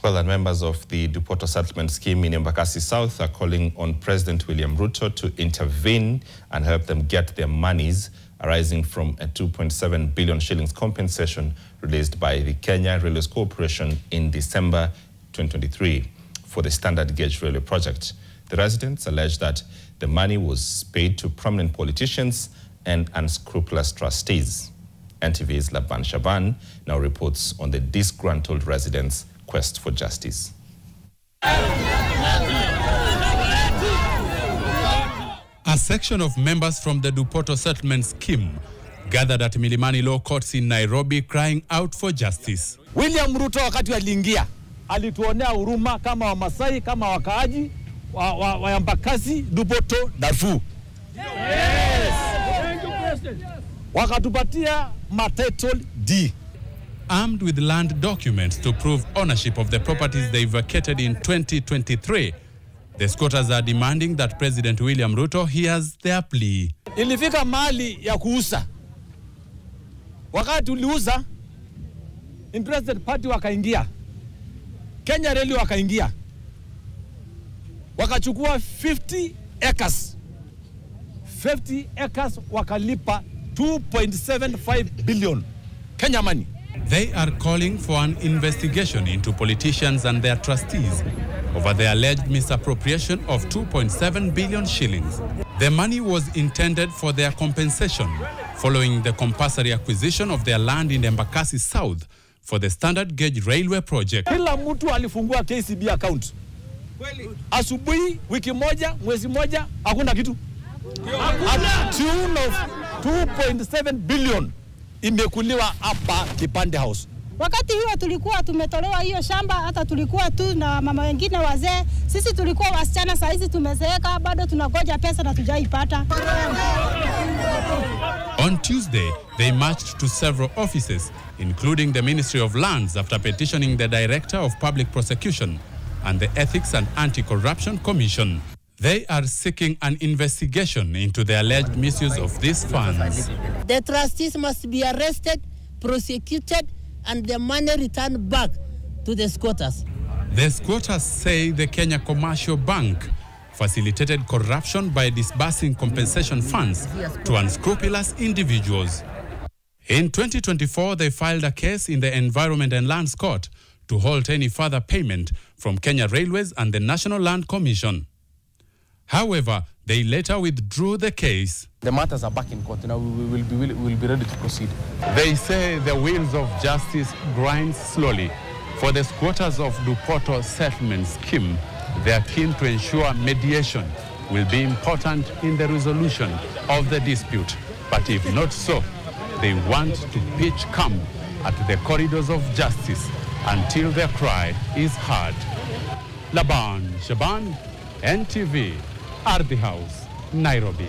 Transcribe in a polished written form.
Well, and members of the Dupoto settlement scheme in Embakasi South are calling on President William Ruto to intervene and help them get their monies arising from a 2.7 billion shillings compensation released by the Kenya Railways Corporation in December 2023 for the standard gauge railway project. The residents allege that the money was paid to prominent politicians and unscrupulous trustees. NTV's Laban Shaban now reports on the disgruntled residents' quest for justice. A section of members from the Dupoto settlement scheme gathered at Milimani Law Courts in Nairobi crying out for justice. William Ruto wakati aliingia alituonea huruma kama Wamasai, kama wakaaji wa Embakasi, Dupoto, Darfur. Yes. Wakatupatia title D. Armed with land documents to prove ownership of the properties they vacated in 2023, the squatters are demanding that President William Ruto hears their plea. Ilifika mali ya kuuza. Wakati uliuza, Interested Party wakaingia. Kenya Railway wakaingia. Wakachukua 50 acres. 50 acres wakalipa 2.75 billion Kenya money. They are calling for an investigation into politicians and their trustees over the alleged misappropriation of 2.7 billion shillings. The money was intended for their compensation following the compulsory acquisition of their land in Embakasi South for the standard gauge railway project. Kila mtu alifungua KCB account. Asubuhi, wiki moja, mwezi moja, hakuna kitu. A tune of 2.7 billion imekuliwa hapa Kipande House. Wakati hiyo tulikuwa tumetolewa hiyo shamba, hata tulikuwa tu na mama wengine wazee. Sisi tulikuwa wasichana, saa hizi tumezeeka, bado tunagoja pesa na tujaipata. On Tuesday, they marched to several offices, including the Ministry of Lands, after petitioning the Director of Public Prosecution and the Ethics and Anti-Corruption Commission. They are seeking an investigation into the alleged misuse of these funds. The trustees must be arrested, prosecuted, and the money returned back to the squatters. The squatters say the Kenya Commercial Bank facilitated corruption by disbursing compensation funds to unscrupulous individuals. In 2024, they filed a case in the Environment and Lands Court to halt any further payment from Kenya Railways and the National Land Commission. However, they later withdrew the case. The matters are back in court. Now we will be ready to proceed. They say the wheels of justice grind slowly. For the squatters of Dupoto settlement scheme, they are keen to ensure mediation will be important in the resolution of the dispute. But if not so, they want to pitch camp at the corridors of justice until their cry is heard. Laban Shaban, NTV, Ardhi House, Nairobi.